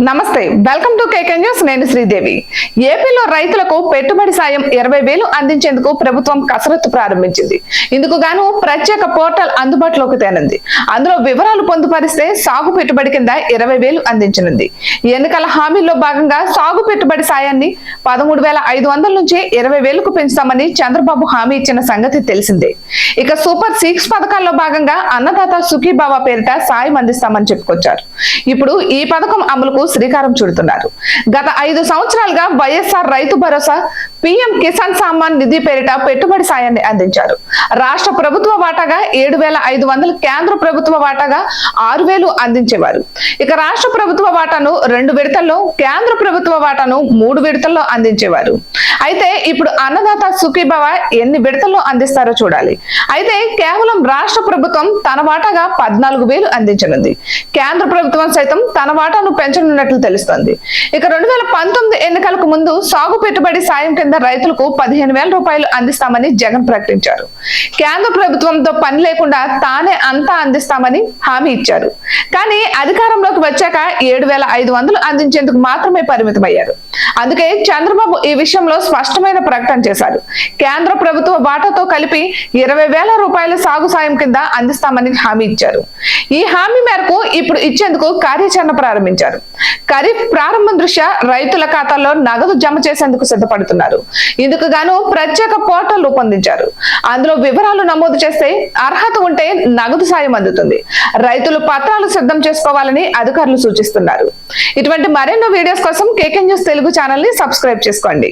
నమస్తే, welcome to KK news. నేను శ్రీదేవి. ఏపీలో రైతులకు పెట్టుబడి సాయం 20,000 అందించేందుకు ప్రభుత్వం కసరత్తు ప్రారంభించింది. ఇందుకు గాను ప్రత్యేక పోర్టల్ అందుబాటులోకి తేనుంది. అందులో వివరాలు పొందుపరిస్తే సాగు పెట్టుబడి కింద 20,000 అందించనుంది. ఎన్నికల హామీల్లో భాగంగా సాగు పెట్టుబడి సాయాన్ని 13,500 నుంచి 20,000కు పెంచుతామని చంద్రబాబు హామీ ఇచ్చిన సంగతి తెలిసిందే. ఇక సూపర్ 6 పథకాల్లో భాగంగా అన్నదాత సుఖీభావ పేరిట సాయం అందిస్తామని చెప్పుకొచ్చారు. ఇప్పుడు ఈ పథకం అమలుకు శ్రీకారం చుడుతున్నారు. గత 5 సంవత్సరాలుగా వైఎస్ఆర్ రైతు భరోసా, పీఎం కిసాన్ సమ్మాన్ నిధి పేరిట పెట్టుబడి సాయాన్ని అందించారు. రాష్ట్ర ప్రభుత్వ వాటాగా 7,500, కేంద్ర ప్రభుత్వ వాటాగా 6,000 అందించేవారు. ఇక రాష్ట్ర ప్రభుత్వ వాటాను 2 విడతల్లో, కేంద్ర ప్రభుత్వ వాటాను 3 విడతల్లో అందించేవారు. అయితే ఇప్పుడు అన్నదాత సుఖీభావ ఎన్ని విడతల్లో అందిస్తారో చూడాలి. అయితే కేవలం రాష్ట్ర ప్రభుత్వం తన వాటాగా 14,000 అందించనుంది. కేంద్ర ప్రభుత్వం సైతం తన వాటాను పెంచనున్నట్లు తెలుస్తోంది. ఇక 2019 ఎన్నికలకు ముందు సాగు పెట్టుబడి సాయం కింద రైతులకు 15,000 రూపాయలు అందిస్తామని జగన్ ప్రకటించారు. కేంద్ర ప్రభుత్వంతో పని లేకుండా తానే అంతా అందిస్తామని హామీ ఇచ్చారు. కానీ అధికారంలోకి వచ్చాక 7,500 అందించేందుకు మాత్రమే పరిమితమయ్యారు. అందుకే చంద్రబాబు ఈ విషయంలో స్పష్టమైన ప్రకటన చేశారు. కేంద్ర ప్రభుత్వ వాటాతో కలిపి 20,000 రూపాయల సాగు సాయం కింద అందిస్తామని హామీ ఇచ్చారు. ఈ హామీ మేరకు ఇప్పుడు ఇచ్చేందుకు కార్యాచరణ ప్రారంభించారు. ఖరీఫ్ ప్రారంభం దృష్ట్యా రైతుల ఖాతాల్లో నగదు జమ చేసేందుకు సిద్ధపడుతున్నారు. ఇందుకు గాను ప్రత్యేక పోర్టల్ రూపొందించారు. అందులో వివరాలు నమోదు చేస్తే అర్హత ఉంటే నగదు సాయం అందుతుంది. రైతులు పత్రాలు సిద్ధం చేసుకోవాలని అధికారులు సూచిస్తున్నారు. ఇటువంటి మరెన్నో వీడియోస్ కోసం కేకే న్యూస్ తెలుగు ఛానల్ ని సబ్స్క్రైబ్ చేసుకోండి.